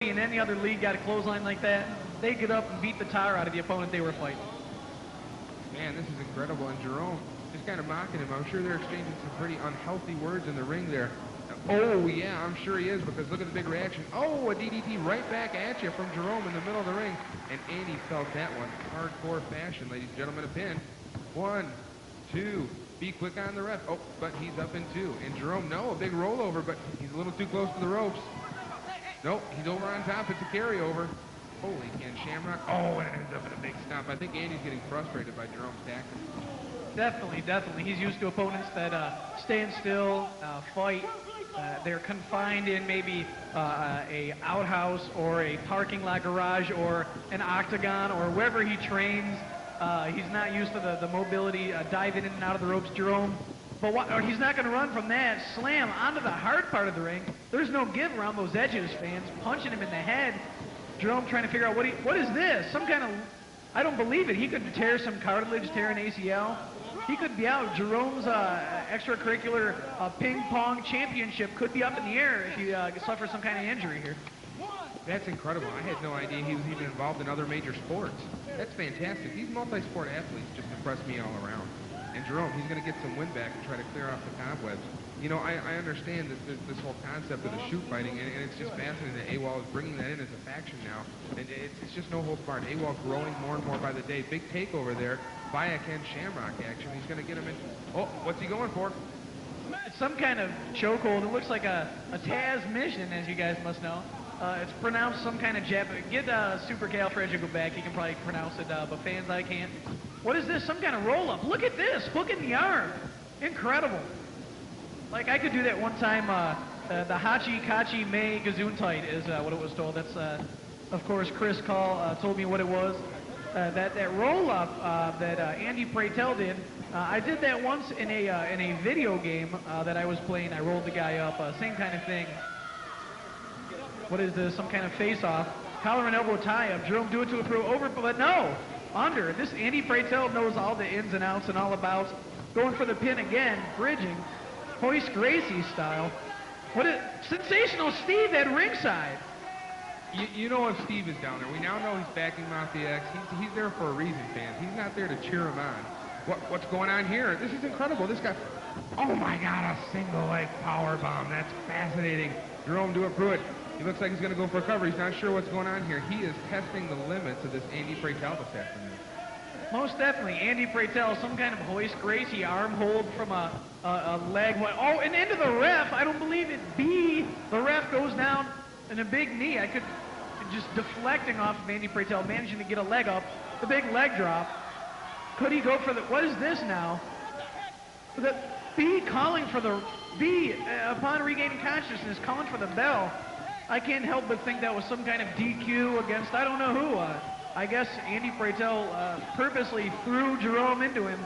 in any other league got a clothesline like that, they get up and beat the tar out of the opponent they were fighting. Man, this is incredible. And Jerome just kind of mocking him. I'm sure they're exchanging some pretty unhealthy words in the ring there. Oh, yeah, I'm sure he is, because look at the big reaction. Oh, a DDT right back at you from Jerome in the middle of the ring. And Andy felt that one. Hardcore fashion, ladies and gentlemen, a pin. 1, 2, be quick on the ref. Oh, but he's up in 2. And Jerome, no, a big rollover, but he's a little too close to the ropes. Nope, he's over on top. It's a carryover. Holy can Shamrock. Oh, and it ends up in a big stop. I think Andy's getting frustrated by Jerome's tactics. Definitely. He's used to opponents that stand still, fight. They're confined in maybe a outhouse or a parking lot garage or an octagon or wherever he trains. He's not used to the mobility, diving in and out of the ropes. Jerome, but he's not going to run from that. Slam onto the hard part of the ring. There's no give around those edges, fans. Punching him in the head. Jerome trying to figure out what is this? Some kind of, I don't believe it. He could tear some cartilage, tear an ACL. He could be out. Jerome's extracurricular ping pong championship could be up in the air if he suffers some kind of injury here. That's incredible. I had no idea he was even involved in other major sports. That's fantastic. These multi-sport athletes just impress me all around. And Jerome, he's going to get some wind back and try to clear off the cobwebs. You know, I understand this whole concept of the shoot fighting, and it's just fascinating that AWOL is bringing that in as a faction now. And it's just no holds barred. AWOL growing more and more by the day. Big takeover there by a Ken Shamrock action. He's going to get him in. Oh, what's he going for? It's some kind of chokehold. It looks like a Taz mission, as you guys must know. It's pronounced some kind of Japanese. Get Super Cal Fred to go back. He can probably pronounce it, but fans, I can't. What is this? Some kind of roll-up. Look at this. Hook in the arm. Incredible. Like, I could do that one time. The Hachi Kachi Mei Gesundheit is what it was told. That's, of course, Chris Call told me what it was. That roll-up that Andy Pratel did, I did that once in a video game that I was playing. I rolled the guy up. Same kind of thing. What is this? Some kind of face-off. Collar and elbow tie-up. Jerome do it to a pro over, but no. Under. This Andy Pratel knows all the ins and outs and all abouts. Going for the pin again. Bridging. Hoist Gracie style. What a sensational Steve at ringside. You know if Steve is down there. We now know he's backing Mafia X. He's there for a reason, fans. He's not there to cheer him on. What's going on here? This is incredible. This guy. Oh my God! A single leg power bomb. That's fascinating. Jerome, do it, Pruitt. He looks like he's going to go for a cover. He's not sure what's going on here. He is testing the limits of this Andy Pratel this afternoon. Most definitely. Andy Pratel, some kind of Hoist Gracie arm hold from a leg. Oh, and into the ref. I don't believe it. The ref goes down in a big knee. I could just deflecting off of Andy Pratel, managing to get a leg up. The big leg drop. Could he go for the, what is this now? The B calling for the, B, upon regaining consciousness, calling for the bell. I can't help but think that was some kind of DQ against, I don't know who. I guess Andy Pratel purposely threw Jerome into him.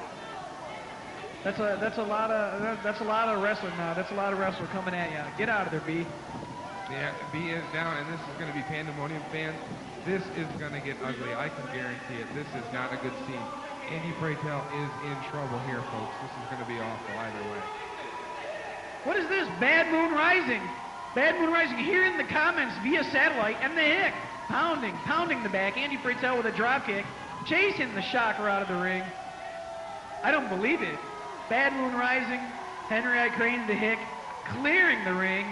That's a lot of wrestling now. That's a lot of wrestling coming at you. Get out of there, B. Yeah, B is down, and this is going to be pandemonium, fans. This is going to get ugly. I can guarantee it. This is not a good scene. Andy Pratel is in trouble here, folks. This is going to be awful either way. What is this? Bad Moon Rising. Bad Moon Rising here in the comments via satellite, and the hick. Pounding the back. Andy Pratel with a drop kick. Chasing the shocker out of the ring. I don't believe it. Bad Moon Rising. Henry I. Crane the hick. Clearing the ring.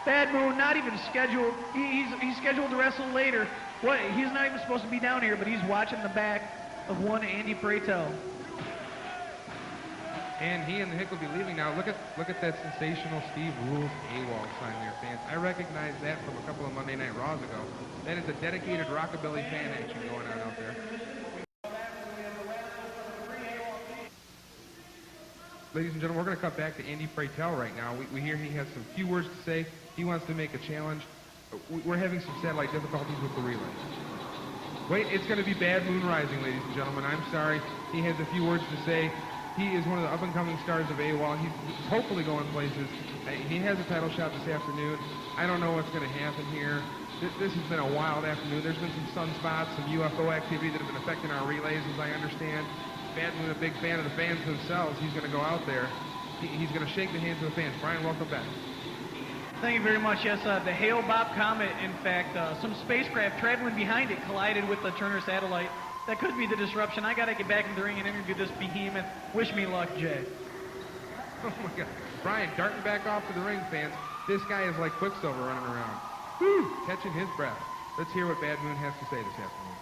Bad Moon not even scheduled. He's scheduled to wrestle later. What? He's not even supposed to be down here, but he's watching the back of one Andy Pratel. And he and the Hick will be leaving now. Look at that sensational Steve Rules AWOL sign there, fans. I recognize that from a couple of Monday Night Raws ago. That is a dedicated rockabilly fan action going on out there. Ladies and gentlemen, we're going to cut back to Andy Pratel right now. We hear he has some few words to say. He wants to make a challenge. We're having some satellite difficulties with the relay. Wait, it's going to be Bad Moon Rising, ladies and gentlemen. I'm sorry. He has a few words to say. He is one of the up-and-coming stars of AWOL. He's hopefully going places. He has a title shot this afternoon. I don't know what's going to happen here. This has been a wild afternoon. There's been some sunspots, some UFO activity that have been affecting our relays, as I understand. Bad Moon, a big fan of the fans themselves. He's going to go out there. He's going to shake the hands of the fans. Brian, welcome back. Thank you very much. Yes, the Hale-Bopp comet, in fact, some spacecraft traveling behind it collided with the Turner satellite. That could be the disruption. I got to get back in the ring and interview this behemoth. Wish me luck, Jay. Oh my God. Brian, darting back off to the ring, fans. This guy is like Quicksilver running around. Whew, catching his breath. Let's hear what Bad Moon has to say this afternoon.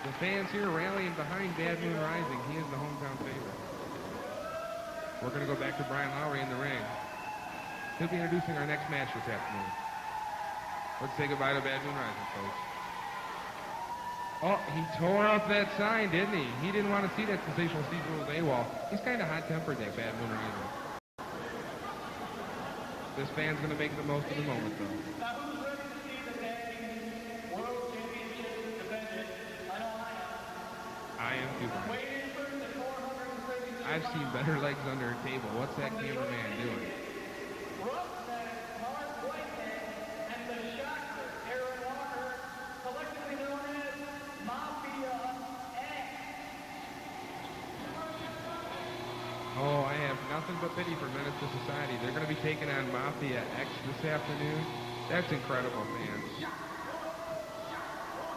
The fans here rallying behind Bad Moon Rising. He is the hometown favorite. We're going to go back to Brian Lowry in the ring. He'll be introducing our next match this afternoon. Let's say goodbye to Bad Moon Rising, folks. Oh, he tore up that sign, didn't he? He didn't want to see that sensational Steve Rules AWOL. He's kind of hot-tempered, that Bad Moon Rising. This fan's going to make the most of the moment, though. I am too. I've seen better legs under a table. What's that cameraman doing? Oh, I have nothing but pity for Menace to Society. They're going to be taking on Mafia X this afternoon. That's incredible, man.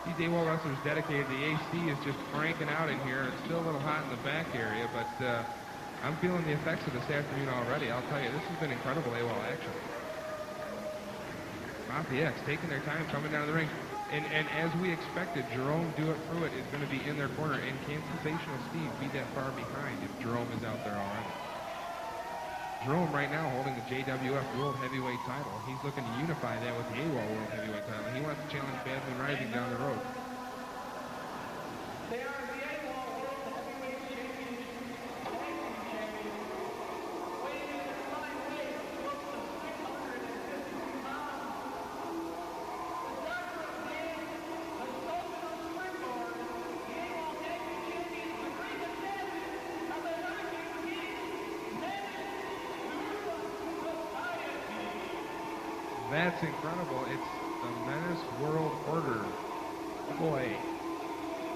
These AWOL wrestlers dedicated. The AC is just cranking out in here. It's still a little hot in the back area, but I'm feeling the effects of this afternoon already. I'll tell you, this has been incredible AWOL action. Mafia X taking their time coming down to the ring. And as we expected, Jerome Do It Through It is going to be in their corner. And can Sensational Steve be that far behind if Jerome is out there already? Jerome right now holding the JWF World Heavyweight title. He's looking to unify that with the AWOL World Heavyweight title. He wants to challenge Bad Moon Rising down the road. They are the AWOL World Heavyweight Champions, Tag Team Champions, weighing in at a fine weight close to 650 pounds. The Doctor of Pain, the Sultan of Springboard, the AWOL Tag Team Champions, the Greek Assassin, and the Knocking King, That's incredible. It's the Menace World Order. Boy.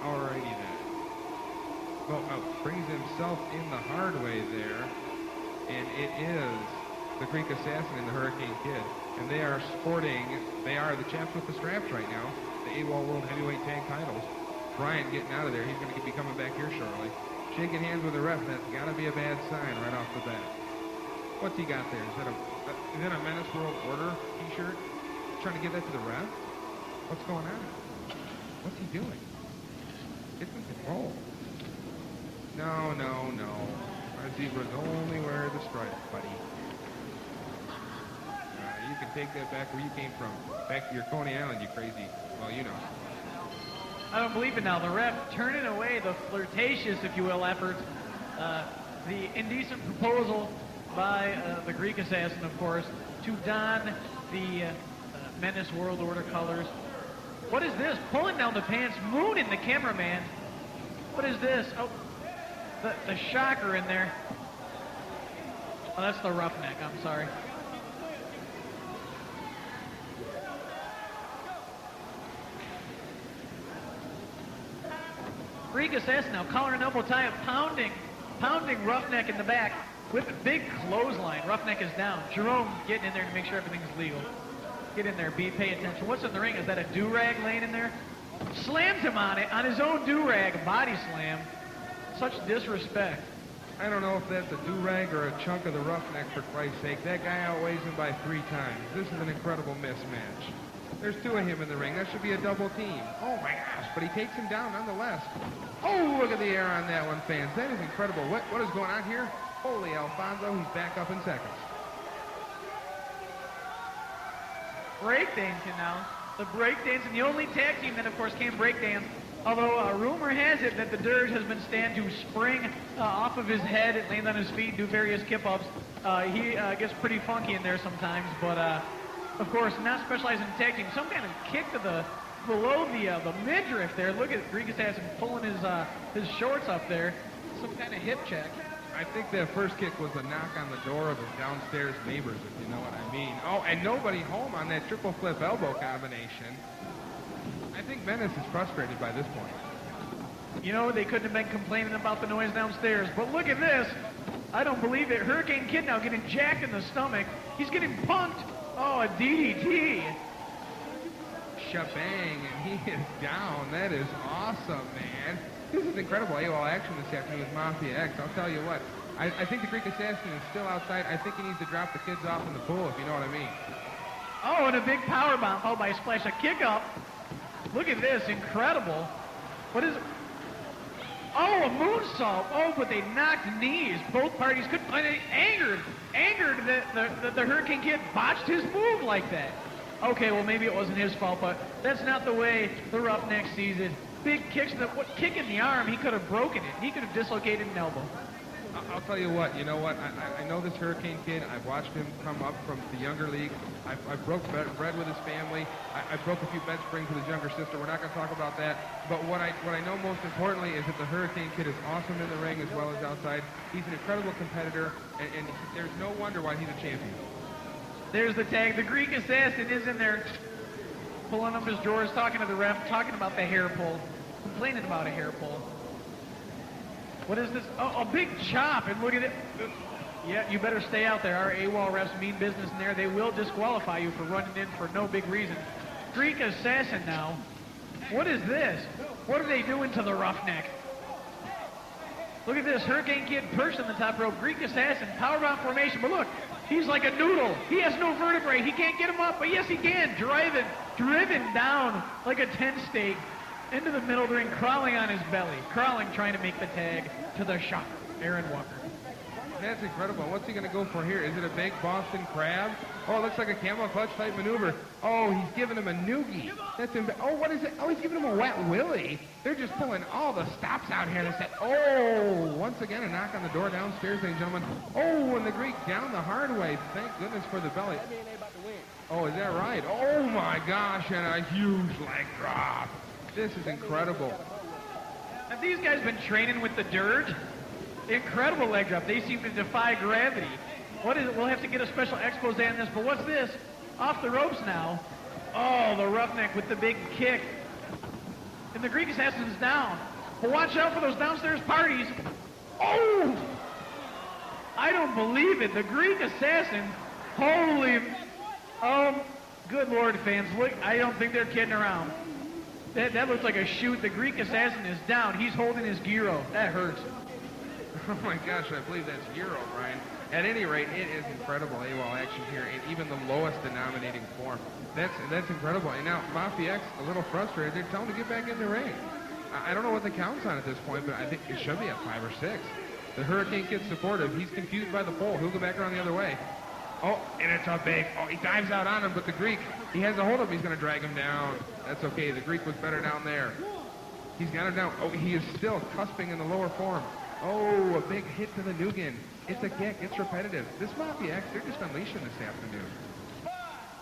Alrighty then. Well, brings himself in the hard way there. And it is the Greek Assassin and the Hurricane Kid. And they are the chaps with the straps right now. The AWOL World Heavyweight Tag titles. Brian getting out of there. He's going to be coming back here shortly. Shaking hands with the ref. That's got to be a bad sign right off the bat. What's he got there? Is that a Menace World Order t-shirt? Trying to give that to the ref? What's going on? What's he doing? Get some control. No. Zebras only wear the stripe, buddy. You can take that back where you came from. Back to your Coney Island, you crazy. Well, you know. I don't believe it now. The ref turning away the flirtatious, if you will, efforts. The indecent proposal by the Greek assassin, of course, to don the Menace World Order colors. What is this? Pulling down the pants, mooning the cameraman. What is this? Oh, the shocker in there. Oh, that's the roughneck. I'm sorry. Greek assassin now, collar and elbow tie, pounding Roughneck in the back with a big clothesline. Roughneck is down. Jerome getting in there to make sure everything's legal. Get in there, pay attention. What's in the ring? Is that a do-rag laying in there? Slams him on it, on his own do-rag, body slam. Such disrespect. I don't know if that's a do-rag or a chunk of the Roughneck, for Christ's sake. That guy outweighs him by 3 times. This is an incredible mismatch. There's 2 of him in the ring. That should be a double team. Oh, my gosh, but he takes him down nonetheless. Oh, look at the air on that one, fans. That is incredible. What is going on here? Holy Alfonso, he's back up in seconds. Breakdancing now. The breakdancing, the only tag team that, of course, can breakdance. Although rumor has it that the Dirge has been stand to spring off of his head and land on his feet, do various kip-ups. He gets pretty funky in there sometimes, but of course, not specializing in tag team. Some kind of kick to the below the midriff there. Look at Greek Assassin pulling his shorts up there. Some kind of hip check. I think that first kick was a knock on the door of his downstairs neighbors, if you know what I mean. Oh, and nobody home on that triple flip elbow combination. I think Menace is frustrated by this point. You know, they couldn't have been complaining about the noise downstairs, but look at this. I don't believe it. Hurricane Kid now getting jacked in the stomach. He's getting punked. Oh, a DDT. Shebang, and he is down. That is awesome, man. This is incredible AWOL action this afternoon with Mafia X. I'll tell you what. I think the Greek Assassin is still outside. I think he needs to drop the kids off in the pool, if you know what I mean. Oh, and a big power bomb followed by a splash. A kick up. Look at this. Incredible. What is it? Oh, a moonsault. Oh, but they knocked knees. Both parties couldn't. Angered that the Hurricane Kid botched his move like that. Okay, well, maybe it wasn't his fault, but that's not the way the Roughneck sees it. Big kicks, kick in the arm, he could have broken it. He could have dislocated an elbow. I'll tell you what, I know this Hurricane Kid. I've watched him come up from the younger league. I broke bread with his family. I broke a few bed springs with his younger sister. We're not going to talk about that. But what I know most importantly is that the Hurricane Kid is awesome in the ring as well as outside. He's an incredible competitor, and there's no wonder why he's a champion. There's the tag. The Greek Assassin is in there pulling up his drawers, talking to the ref, talking about the hair pull, complaining about a hair pull. What is this? Oh, a big chop, and look at it. Yeah, you better stay out there. Our AWOL refs mean business in there. They will disqualify you for running in for no big reason. Greek Assassin now. What is this? What are they doing to the Roughneck? Look at this. Hurricane Kid perched on the top rope. Greek Assassin, powerbomb formation. But look, he's like a noodle. He has no vertebrae. He can't get him up, but yes, he can. Driven down like a tent stake into the middle of the ring, crawling on his belly. Crawling, trying to make the tag to the shocker, Aaron Walker. That's incredible. What's he going to go for here? Is it a big Boston Crab? Oh, it looks like a camel clutch type maneuver. Oh, he's giving him a noogie. Oh, what is it? Oh, he's giving him a wet willy. They're just pulling all the stops out here. They said, oh, once again, a knock on the door downstairs, ladies and gentlemen. Oh, and the Greek down the hard way. Thank goodness for the belly. Oh, is that right? Oh, my gosh, and a huge leg drop. This is incredible. Have these guys been training with the Dirge? Incredible leg drop. They seem to defy gravity. What is it? We'll have to get a special expose on this, but what's this? Off the ropes now. Oh, the Roughneck with the big kick. And the Greek Assassin's down. But watch out for those downstairs parties. Oh! I don't believe it. The Greek Assassin. Holy... good Lord, fans. Look, I don't think they're kidding around. That looks like a shoot. The Greek Assassin is down. He's holding his gyro. That hurts. Oh my gosh, I believe that's Euro, Brian. At any rate, it is incredible AWOL action here in even the lowest denominating form. That's incredible. And now Mafia X, a little frustrated. They're telling him to get back in the ring. I don't know what the count's on at this point, but I think it should be at 5 or 6. The Hurricane Kid's supportive. He's confused by the pole. He'll go back around the other way. Oh, and it's a big, he dives out on him, but the Greek, he has a hold of him. He's going to drag him down. That's okay. The Greek was better down there. He's got him down. Oh, he is still cusping in the lower form. Oh, a big hit to the Nugan. It's a kick. It's repetitive. This Mafia X, they're just unleashing this afternoon.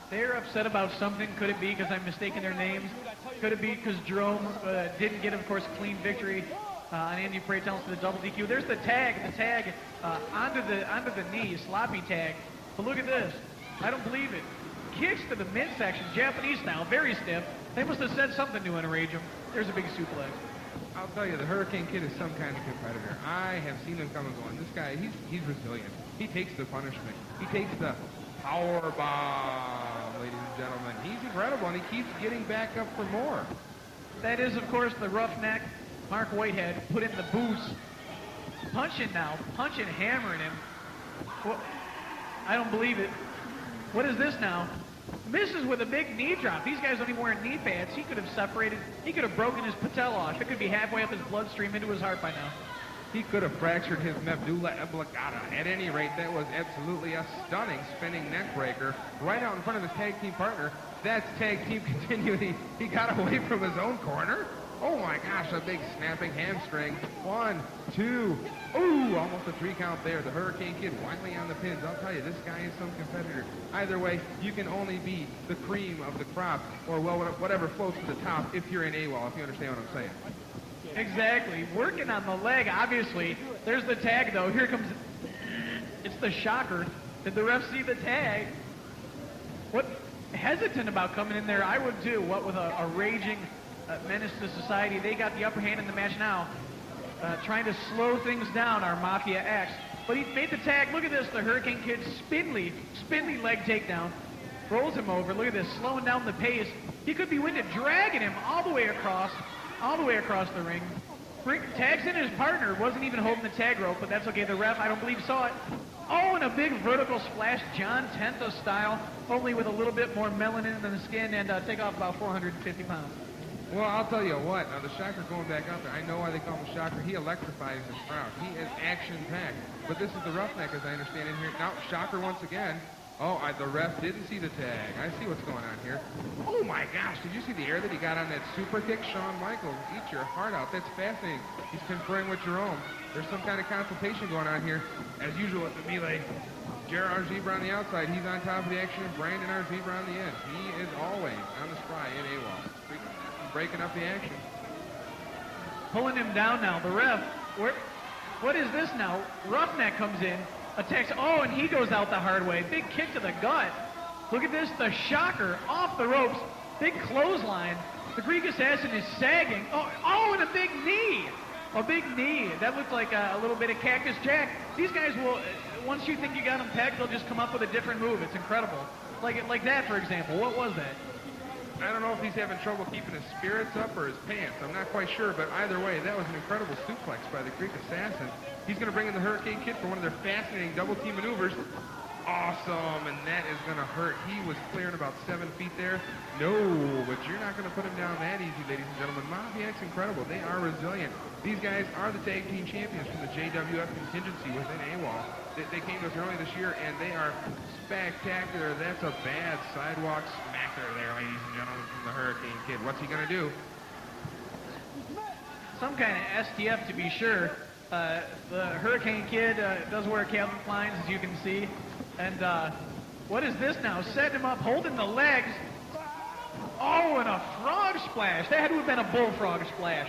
They're upset about something. Could it be because I'm mistaking their names? Could it be because Jerome didn't get, of course, a clean victory on Andy Pratel's to the double DQ? There's the tag onto the knee, sloppy tag. But look at this. I don't believe it. Kicks to the midsection, Japanese style, very stiff. They must have said something to enrage him. There's a big suplex. I'll tell you, the Hurricane Kid is some kind of competitor. I have seen him come and go. And this guy, he's resilient. He takes the punishment. He takes the power bomb, ladies and gentlemen. He's incredible, and he keeps getting back up for more. That is, of course, the roughneck Mark Whitehead put in the boots. Punching, hammering him. Well, I don't believe it. What is this now? Misses with a big knee drop. These guys don't even wear knee pads. He could have separated. He could have broken his patella off. It could be halfway up his bloodstream into his heart by now. He could have fractured his medulla oblongata. At any rate, that was absolutely a stunning spinning neck breaker right out in front of his tag team partner. That's tag team continuity. He got away from his own corner. Oh my gosh, a big snapping hamstring. 1, 2, ooh, almost a 3 count there. The Hurricane Kid widely on the pins. I'll tell you, this guy is some competitor. Either way, you can only be the cream of the crop, or well, whatever floats to the top if you're in AWOL, if you understand what I'm saying. Exactly. Working on the leg, obviously. There's the tag, though. Here comes... It's the shocker. Did the ref see the tag? What? Hesitant about coming in there. I would too. What with a raging menace to society. They got the upper hand in the match now. Trying to slow things down, our Mafia X. But he made the tag. Look at this. The Hurricane Kid spindly leg takedown. Rolls him over. Look at this. Slowing down the pace. He could be winded. Dragging him all the way across the ring. Tags in his partner. Wasn't even holding the tag rope, but that's okay. The ref, I don't believe, saw it. Oh, and a big vertical splash, John Tenta style, only with a little bit more melanin in the skin, and take off about 450 pounds. Well, I'll tell you what. Now, the Shocker going back out there, I know why they call him the Shocker. He electrifies his crowd. He is action-packed. But this is the Roughneck, as I understand in here. Now, Shocker once again. Oh, the ref didn't see the tag. I see what's going on here. Oh, my gosh. Did you see the air that he got on that super kick? Shawn Michaels, eat your heart out. That's fascinating. He's conferring with Jerome. There's some kind of consultation going on here. As usual at the melee, Jared R. Zebra on the outside. He's on top of the action. Brandon R. Zebra on the end. He is always on the spry in AWOL. Breaking up the action. Pulling him down now. The ref, what is this now? Roughneck comes in. Attacks, oh, and he goes out the hard way. Big kick to the gut. Look at this, the Shocker off the ropes. Big clothesline. The Greek Assassin is sagging. Oh, and a big knee. A big knee. That looked like a little bit of Cactus Jack. These guys will, once you think you got them pegged, they'll just come up with a different move. It's incredible. Like that, for example. What was that? I don't know if he's having trouble keeping his spirits up or his pants. I'm not quite sure, but either way, that was an incredible suplex by the Greek Assassin. He's going to bring in the Hurricane Kid for one of their fascinating double team maneuvers. Awesome, and that is going to hurt. He was clearing about 7 feet there. No, but you're not going to put him down that easy, ladies and gentlemen. Mafia X incredible. They are resilient. These guys are the tag team champions from the JWF contingency within AWOL. They came to us earlier this year, and they are spectacular. That's a bad sidewalk smacker there, ladies and gentlemen, from the Hurricane Kid. What's he going to do? Some kind of STF, to be sure. The Hurricane Kid does wear Calvin Kleins, as you can see. And what is this now? Setting him up, holding the legs. Oh, and a frog splash. That had to have been a bullfrog splash.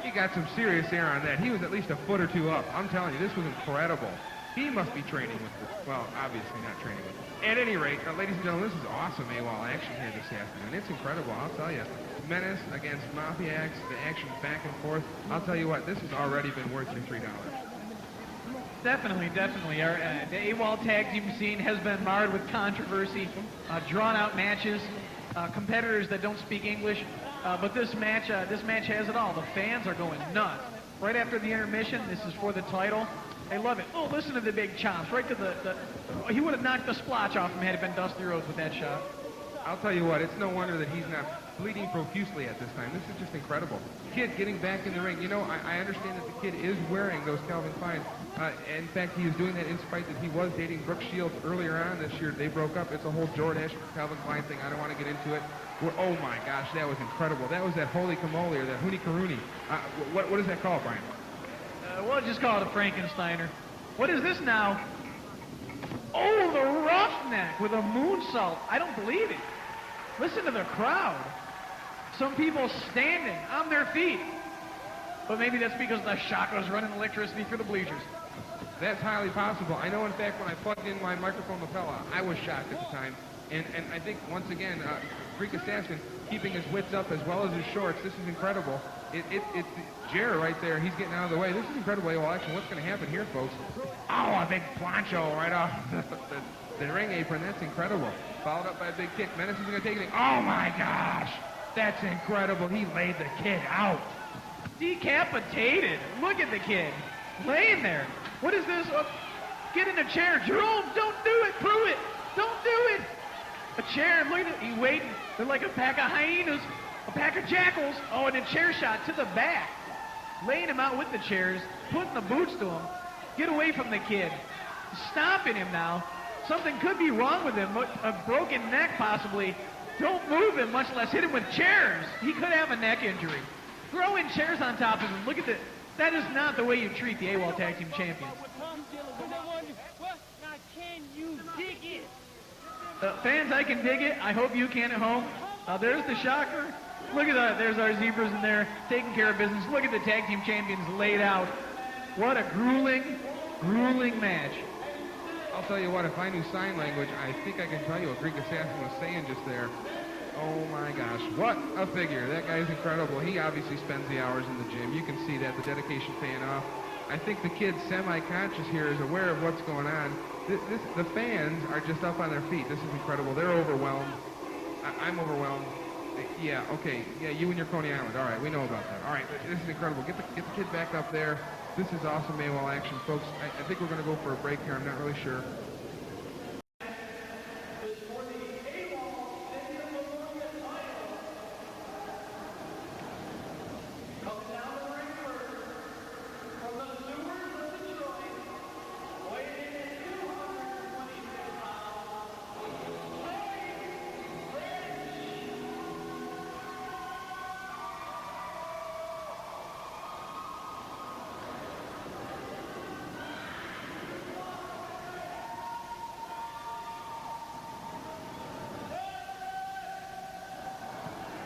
He got some serious air on that. He was at least a foot or two up. I'm telling you, this was incredible. He must be training with this. Well, obviously not training with this. At any rate, ladies and gentlemen, this is awesome AWOL action here this afternoon. It's incredible, I'll tell you. Menace against Mafia X, the action back and forth. I'll tell you what, this has already been worth your $3. Definitely. The AWOL tag team scene has been marred with controversy, drawn-out matches, competitors that don't speak English. But this match has it all. The fans are going nuts. Right after the intermission, this is for the title. They love it. Oh, listen to the big chops. Right to the he would have knocked the splotch off him had it been Dusty Rhodes with that shot. I'll tell you what, it's no wonder that he's not bleeding profusely at this time. This is just incredible. Kid getting back in the ring. You know, I understand that the kid is wearing those Calvin Klein. In fact, he is doing that in spite that he was dating Brooke Shields earlier on this year. They broke up. It's a whole Jordache Calvin Klein thing. I don't want to get into it. Oh my gosh, that was incredible. That was that holy camole or that hoonie karoonie. What is that called, Brian? We'll just call it a Frankensteiner. What is this now? Oh, the roughneck with a moonsault. I don't believe it. Listen to the crowd. Some people standing on their feet. But maybe that's because the shock was running electricity through the bleachers. That's highly possible. I know, in fact, when I plugged in my microphone lapel, I was shocked at the time. And I think, once again, Greek Assassin keeping his wits up as well as his shorts. This is incredible. It's Jer right there. He's getting out of the way. This is incredible AWOL action. What's going to happen here, folks? Oh, a big plancho right off the ring apron. That's incredible. Followed up by a big kick. Menace is going to take it. Oh, my gosh. That's incredible. He laid the kid out. Decapitated. Look at the kid. Laying there. What is this? Oh, get in a chair. Jerome, don't do it. Prove it. Don't do it. A chair. Look at it. He's waiting. They're like a pack of hyenas. A pack of jackals. Oh, and a chair shot to the back. Laying him out with the chairs. Putting the boots to him. Get away from the kid. Stomping him now. Something could be wrong with him. A broken neck, possibly. Don't move him, much less hit him with chairs. He could have a neck injury. Throwing chairs on top of him. Look at the... That is not the way you treat the AWOL Tag Team Champions. Fans, I can dig it. I hope you can at home. There's the shocker. Look at that. There's our zebras in there taking care of business. Look at the Tag Team Champions laid out. What a grueling, grueling match. I'll tell you what, if I knew sign language, I think I can tell you what Greek Assassin was saying just there. Oh my gosh, what a figure. That guy's incredible. He obviously spends the hours in the gym. You can see that, the dedication paying off. I think the kid semi-conscious here is aware of what's going on. The fans are just up on their feet. This is incredible. They're overwhelmed. I'm overwhelmed. Yeah, okay. Yeah, you and your Coney Island. All right, we know about that. All right, this is incredible. Get the kid back up there. This is awesome AWOL action, folks. I think we're going to go for a break here. I'm not really sure.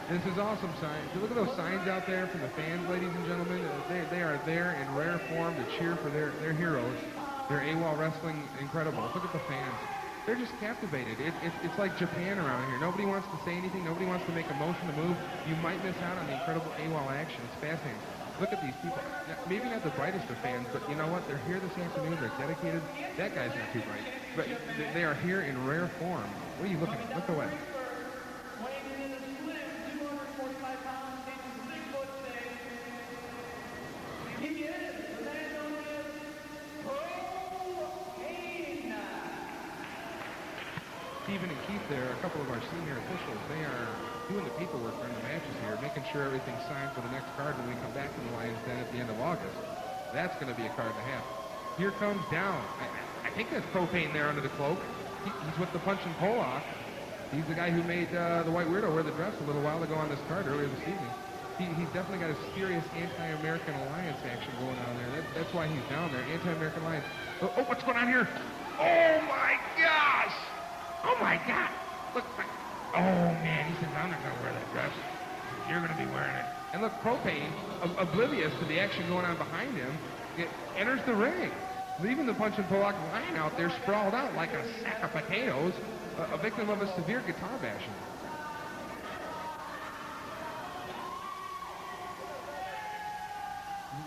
This is awesome signs. Look at those signs out there from the fans, ladies and gentlemen. They are there in rare form to cheer for their heroes. Their AWOL wrestling incredible. Look at the fans. They're just captivated. It's like Japan around here. Nobody wants to say anything. Nobody wants to make a motion to move. You might miss out on the incredible AWOL action. It's fascinating. Look at these people. Now, maybe not the brightest of fans, but you know what? They're here this afternoon. They're dedicated. That guy's not too bright. But they are here in rare form. What are you looking at? Look away. Stephen and Keith there, a couple of our senior officials, they are doing the paperwork during the matches here, making sure everything's signed for the next card when we come back to the Lions Den at the end of August. That's going to be a card and a half. Here comes Down. I think that's Propane there under the cloak. He's with the punch and pull off. He's the guy who made the White Weirdo wear the dress a little while ago on this card earlier this evening. He's definitely got a serious anti-American alliance action going on there. That's why he's down there, anti-American alliance. Oh, what's going on here? Oh my gosh! Oh my God! Look, oh man, he says, I'm not gonna wear that dress. You're gonna be wearing it. And look, Propane, oblivious to the action going on behind him, enters the ring, leaving the punch and pull lock line out there sprawled out like a sack of potatoes, a victim of a severe guitar bashing.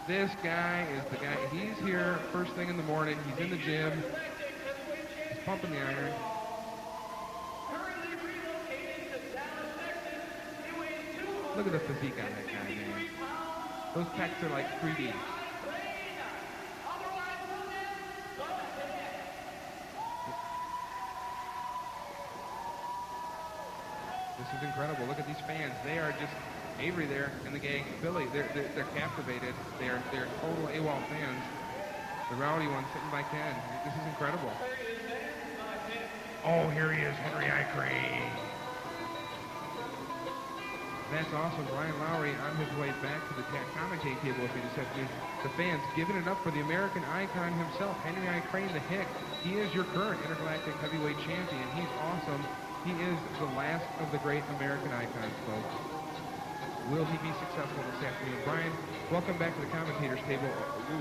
This guy is the guy, he's here first thing in the morning, he's in the gym, he's pumping the iron. Look at the physique on that guy, man. Those pecs are like 3D. This is incredible. Look at these fans. They are just Avery there and the gang, Billy. They're captivated. They're total AWOL fans. The rowdy one sitting by Ken. This is incredible. Oh, here he is, Henry Icrane. That's awesome. Ryan Lowry on his way back to the commentating table with me this afternoon. The fans giving it up for the American icon himself, Henry Icrane, the Hick. He is your current intergalactic heavyweight champion. He's awesome. He is the last of the great American icons, folks. Will he be successful this afternoon? Brian, welcome back to the commentators table.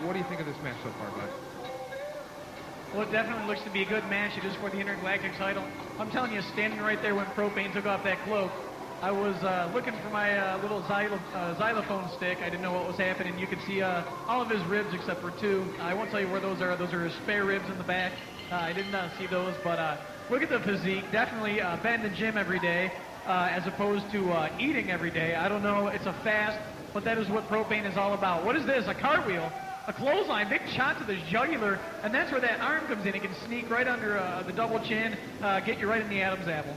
What do you think of this match so far, bud? Well, it definitely looks to be a good match. It is for the intergalactic title. I'm telling you, standing right there when Propane took off that cloak, I was looking for my little xylophone stick. I didn't know what was happening. You could see all of his ribs except for two. I won't tell you where those are. Those are his spare ribs in the back. I did not see those, but look at the physique. Definitely been in the gym every day as opposed to eating every day. I don't know. It's a fast, but that is what Propane is all about. What is this? A cartwheel? A clothesline, big shot to the jugular, and that's where that arm comes in. It can sneak right under the double chin, get you right in the Adam's apple.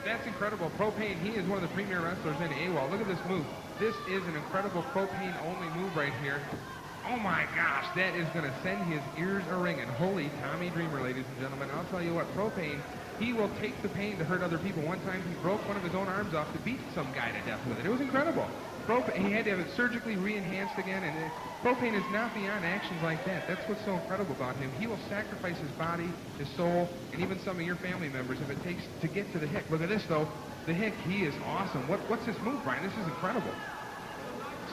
That's incredible. Propane, he is one of the premier wrestlers in AWOL. Look at this move. This is an incredible Propane-only move right here. Oh my gosh, that is going to send his ears a-ringing. Holy Tommy Dreamer, ladies and gentlemen. I'll tell you what, Propane, he will take the pain to hurt other people. One time he broke one of his own arms off to beat some guy to death with it. It was incredible. Propane, he had to have it surgically re-enhanced again, and Propane is not beyond actions like that. That's what's so incredible about him. He will sacrifice his body, his soul, and even some of your family members if it takes to get to the Hick. Look at this, though. The Hick, he is awesome. What's this move, Brian? This is incredible.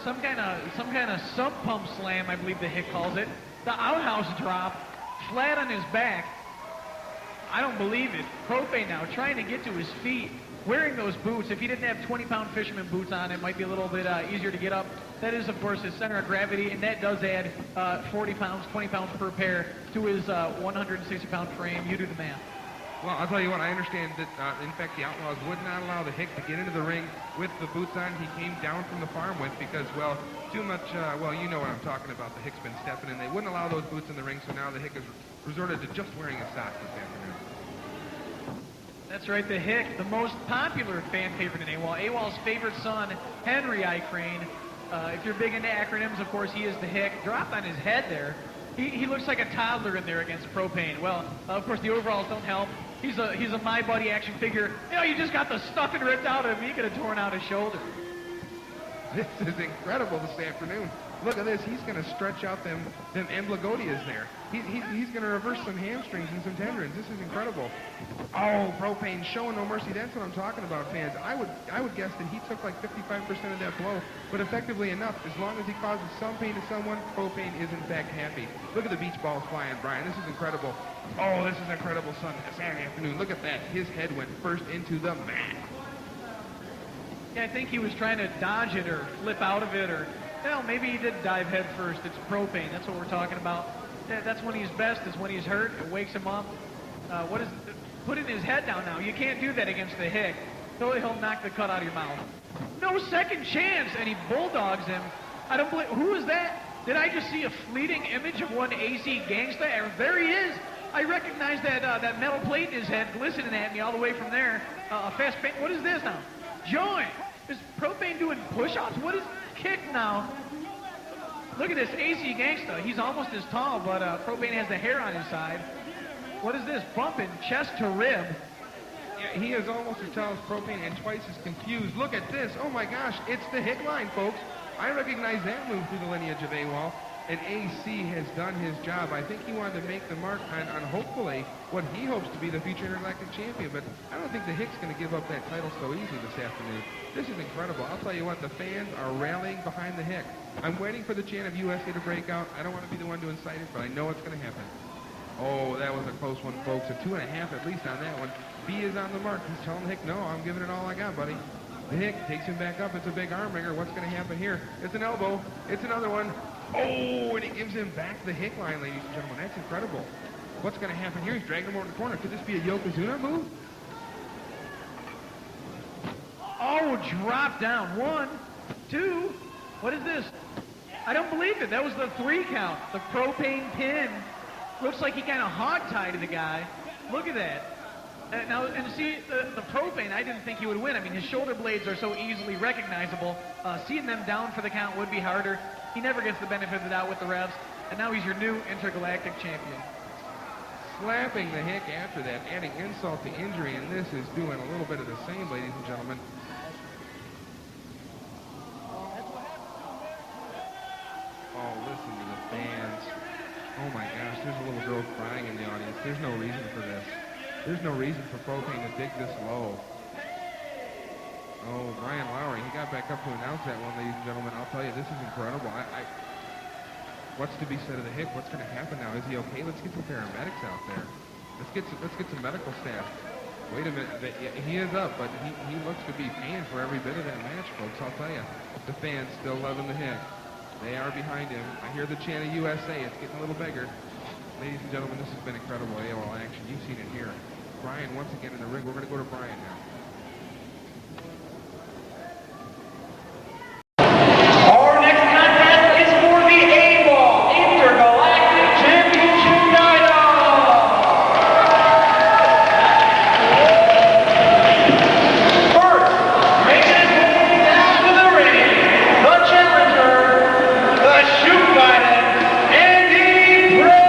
Some kind of sub pump slam, I believe the Hick calls it. The outhouse drop, flat on his back. I don't believe it. Propane now trying to get to his feet, wearing those boots. If he didn't have 20-pound fisherman boots on, it might be a little bit easier to get up. That is, of course, his center of gravity, and that does add 40 pounds, 20 pounds per pair to his 160-pound frame. You do the math. Well, I'll tell you what, I understand that, in fact, the Outlaws would not allow the Hick to get into the ring with the boots on he came down from the farm with because, well, too much, well, you know what I'm talking about. The Hick's been stepping in. They wouldn't allow those boots in the ring, so now the Hick has resorted to just wearing his socks this afternoon. That's right, the Hick, the most popular fan favorite in AWOL. AWOL's favorite son, Henry Icrane. If you're big into acronyms, of course, he is the Hick. Dropped on his head there. He looks like a toddler in there against Propane. Well, of course, the overalls don't help. He's a My Buddy action figure. You know, you just got the stuffing ripped out of him. He could have torn out his shoulder. This is incredible this afternoon. Look at this. He's going to stretch out them amblygotias there. He's going to reverse some hamstrings and some tendons. This is incredible. Oh, Propane showing no mercy. That's what I'm talking about, fans. I would guess that he took like 55% of that blow, but effectively enough, as long as he causes some pain to someone, Propane is in fact happy. Look at the beach balls flying, Brian. This is incredible. Oh, this is incredible Saturday afternoon. Look at that. His head went first into the mat. Yeah, I think he was trying to dodge it or flip out of it, or well, maybe he did dive head first. It's Propane. That's what we're talking about. That's when he's best, is when he's hurt. It wakes him up. Putting his head down now. You can't do that against the Hick. He'll knock the cut out of your mouth. No second chance, and he bulldogs him. I don't believe. Who is that? Did I just see a fleeting image of one AC Gangsta? There he is. I recognize that metal plate in his head glistening at me all the way from there. A fast paint. What is this now? Joint. Is Propane doing push-ups? What is kick now? Look at this AC Gangsta. He's almost as tall, but Propane has the hair on his side. What is this? Bumping chest to rib. Yeah, he is almost as tall as Propane and twice as confused. Look at this. Oh my gosh, it's the Hick line, folks. I recognize that move through the lineage of AWOL. And AC has done his job. I think he wanted to make the mark on hopefully what he hopes to be the future intergalactic champion. But I don't think the Hick's going to give up that title so easy this afternoon. This is incredible. I'll tell you what, the fans are rallying behind the Hick. I'm waiting for the chant of USA to break out. I don't want to be the one to incite it, but I know it's going to happen. Oh, that was a close one, folks. A 2.5 at least on that one. B is on the mark. He's telling the Hick, no, I'm giving it all I got, buddy. The Hick takes him back up. It's a big arm wringer. What's going to happen here? It's an elbow. It's another one. Oh, and he gives him back the Hick line, ladies and gentlemen. That's incredible. What's going to happen here? He's dragging him over the corner. Could this be a Yokozuna move? Oh, drop down. 1, 2. What is this? I don't believe it. That was the 3 count. The Propane pin. Looks like he kind of hog-tied the guy. Look at that. Now, and see, the propane, I didn't think he would win. I mean, his shoulder blades are so easily recognizable. Seeing them down for the count would be harder. He never gets the benefit of the doubt with the refs. And now he's your new intergalactic champion. Slapping the Hick after that, adding insult to injury, and this is doing a little bit of the same, ladies and gentlemen. Oh, listen to the fans. Oh my gosh, there's a little girl crying in the audience. There's no reason for this. There's no reason for propane to dig this low. Oh, Brian Lowry, he got back up to announce that one, ladies and gentlemen. I'll tell you, this is incredible. What's to be said of the Hick? What's going to happen now? Is he okay? Let's get some paramedics out there. Let's get some medical staff. Wait a minute. He is up, but he looks to be paying for every bit of that match, folks. I'll tell you. The fans still loving the Hick. They are behind him. I hear the chant of USA. It's getting a little bigger. Ladies and gentlemen, this has been incredible AOL action. You've seen it here. Brian once again in the ring. We're going to go to Brian now. Our next contest is for the AWOL Intergalactic Championship title. First, making his way down to the ring, the challenger, the shoot fighter, Andy Brayton.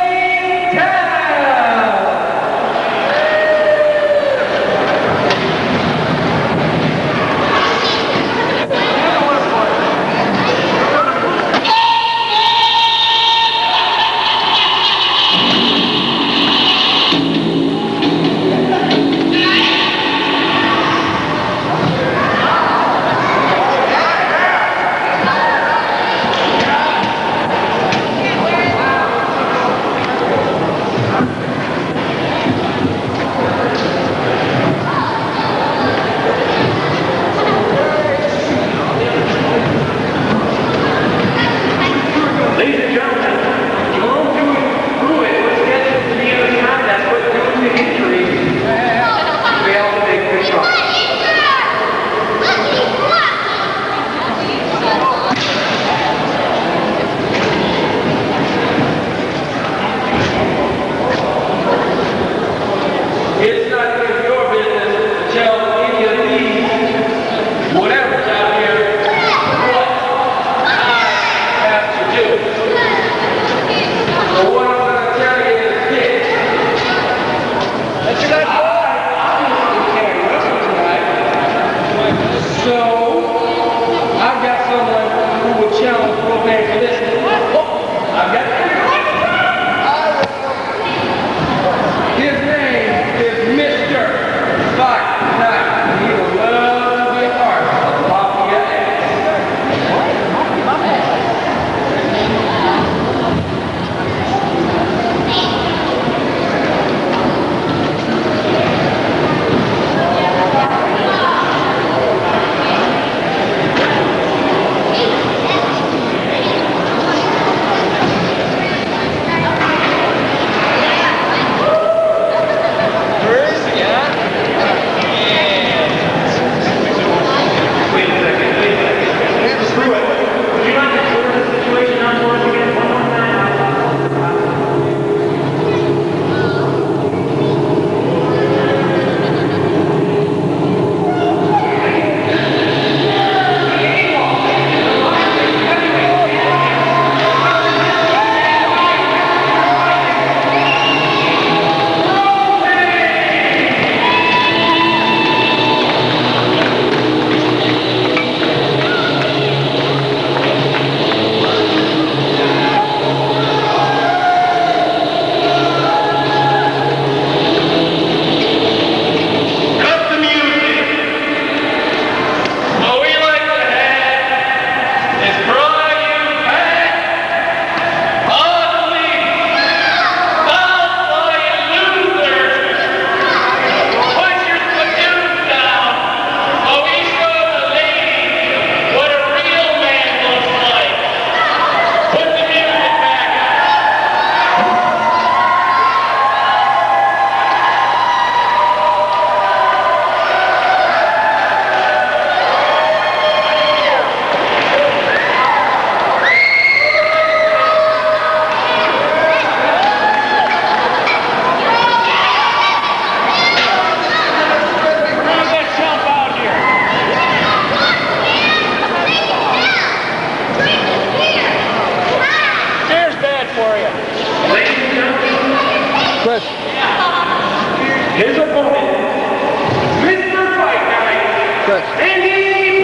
Good. Andy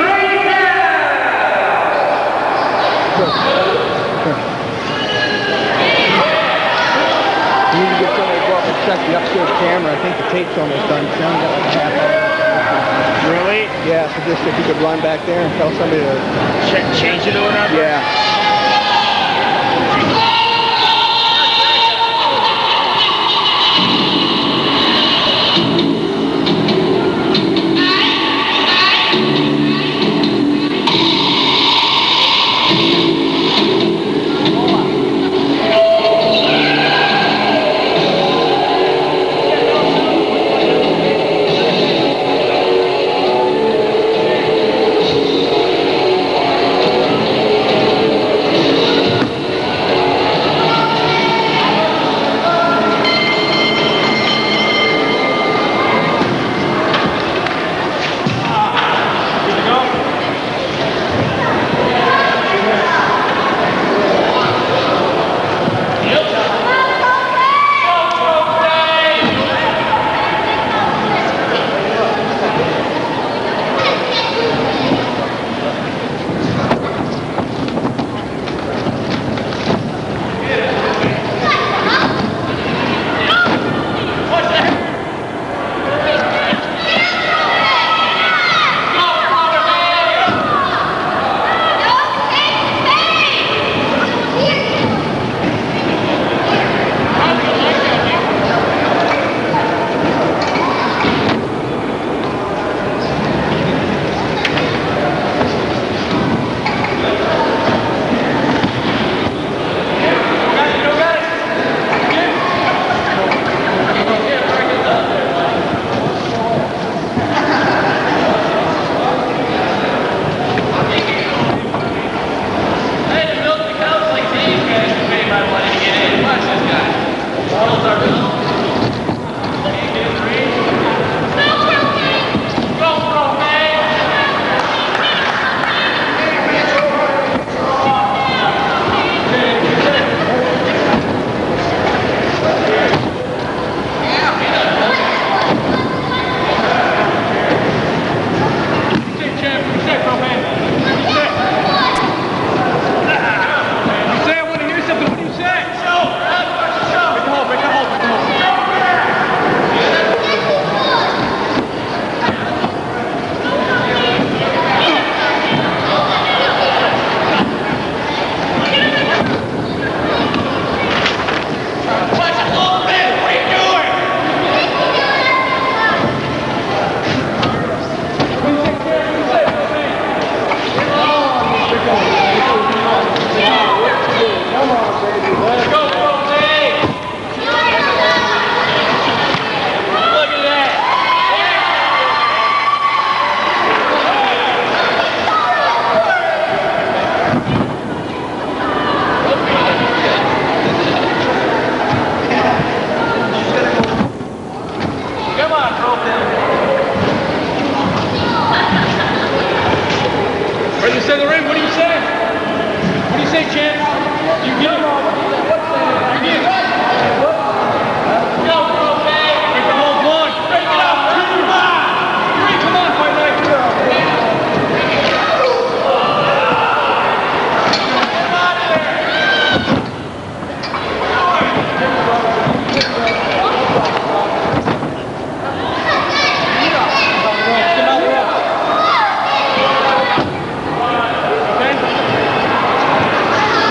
Good. Good. We need to get somebody to go up and check the upstairs camera. I think the tape's almost done. It's only got like a half hour. Really? Yeah, so just if you could run back there and tell somebody to... Change it or whatever? Yeah.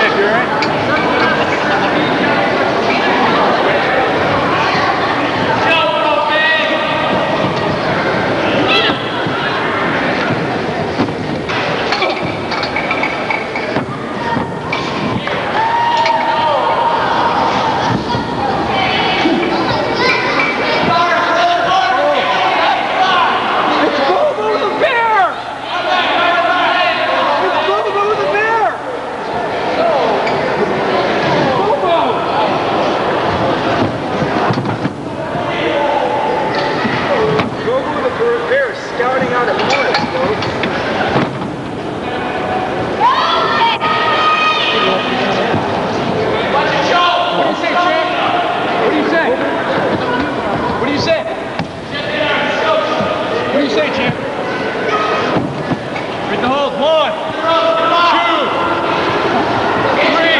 Jeff, you alright? 1, 2, 3.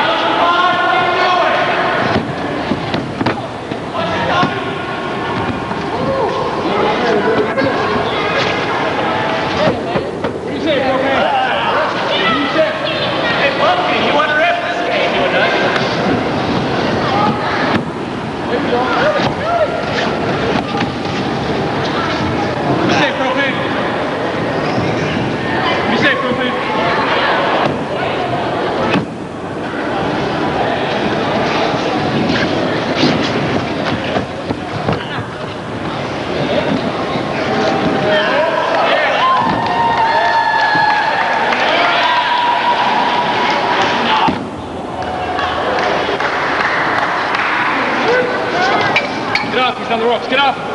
Get off, he's on the ropes, get off!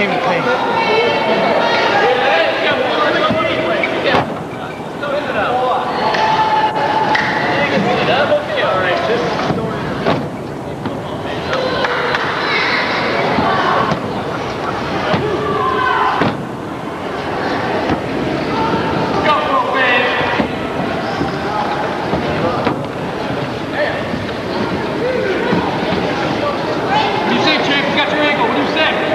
Jamie Payne. What do you say, Chick? You got your ankle. What do you say?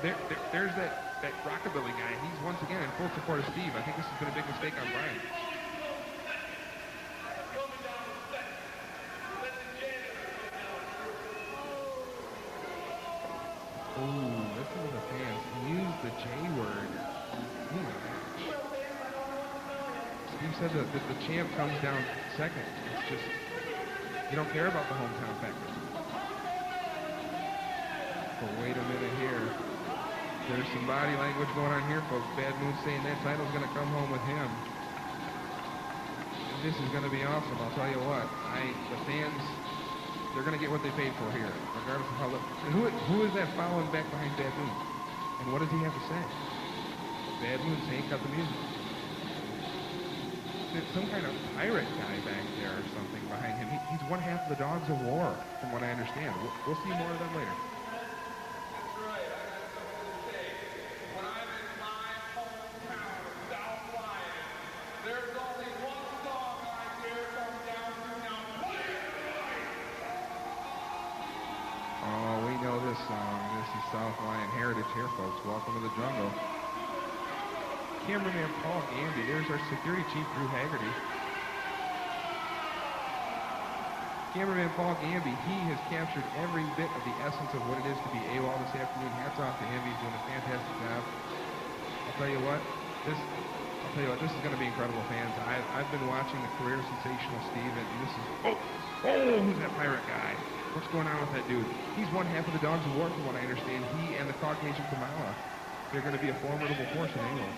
There's that rockabilly guy. He's once again in full support of Steve. I think this has been a big mistake on Brian. Ooh, listen to the fans. Use the J word. Oh my gosh. Steve said that the champ comes down second. It's just, you don't care about the hometown factor. But wait a minute here. There's some body language going on here, folks. Bad Moon saying that title's going to come home with him. And this is going to be awesome, I'll tell you what. The fans, they're going to get what they paid for here, regardless of how... Who is that following back behind Bad Moon? And what does he have to say? Bad Moon saying cut the music. There's some kind of pirate guy back there or something behind him. He's one half of the Dogs of War, from what I understand. We'll see more of them later. South Lion Heritage here, folks. Welcome to the jungle. Cameraman Paul Gamby. There's our security chief, Drew Haggerty. Cameraman Paul Gamby, he has captured every bit of the essence of what it is to be AWOL this afternoon. Hats off to him. He's doing a fantastic job. I'll tell you what, this is going to be incredible, fans. I've been watching the career of Sensational Steve, and this is... Oh, who's that pirate guy? What's going on with that dude? He's one half of the Dogs of War, from what I understand. He and the Caucasian Kamala, they're going to be a formidable force in AWOL.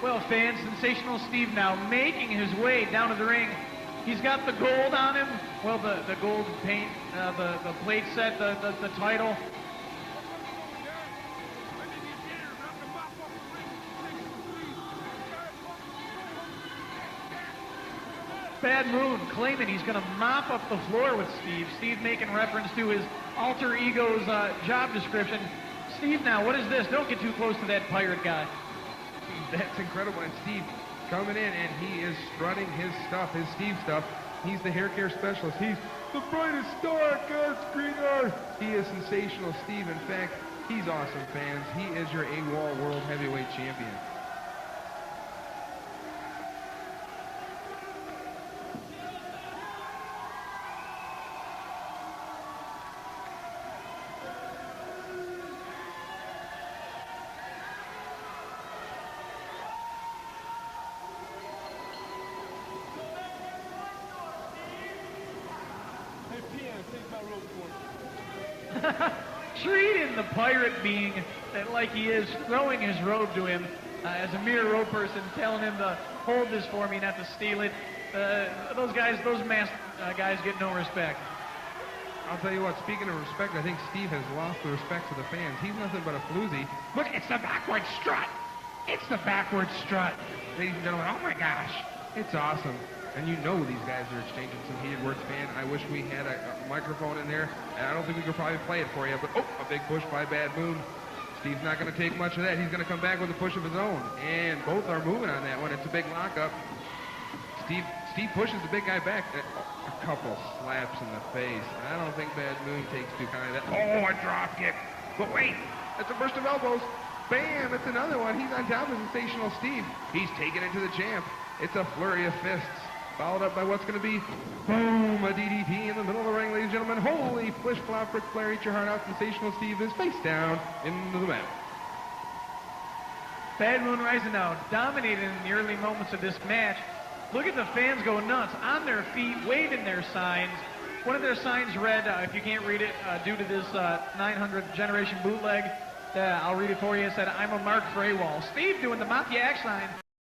Well, fans, Sensational Steve now making his way down to the ring. He's got the gold on him. Well, the gold paint, the plate set, the title. Bad Moon claiming he's going to mop up the floor with Steve. Steve making reference to his alter ego's job description. Steve now, what is this? Don't get too close to that pirate guy. That's incredible. And Steve coming in, and he is strutting his stuff, his Steve stuff. He's the hair care specialist. He's the brightest star, God's green earth. He is Sensational Steve. In fact, he's awesome, fans. He is your AWOL World Heavyweight Champion. Treating the pirate being like he is, throwing his robe to him as a mere robe person, telling him to hold this for me, not to steal it. Those masked guys get no respect. I'll tell you what, speaking of respect, I think Steve has lost the respect of the fans. He's nothing but a floozy. Look, it's the backward strut. It's the backward strut. Ladies and gentlemen, oh my gosh. It's awesome. And you know these guys are exchanging some heated words, fan. I wish we had a microphone in there, and I don't think we could probably play it for you, but a big push by Bad Moon. Steve's not going to take much of that. He's going to come back with a push of his own, and both are moving on that one. It's a big lockup. Steve pushes the big guy back. A couple slaps in the face. I don't think Bad Moon takes too kindly that. Oh, a drop kick. But wait, that's a burst of elbows. Bam, that's another one. He's on top of Sensational Steve. He's taking it to the champ. It's a flurry of fists. Followed up by what's going to be, boom, a DDT in the middle of the ring, ladies and gentlemen. Holy flish-flop, Ric Flair, eat your heart out. Sensational Steve is face down into the mat. Bad Moon rising now, dominating in the early moments of this match. Look at the fans go nuts, on their feet, waving their signs. One of their signs read, if you can't read it, due to this 900 generation bootleg, I'll read it for you. It said, I'm a mark for AWOL. Steve doing the Mafia X sign.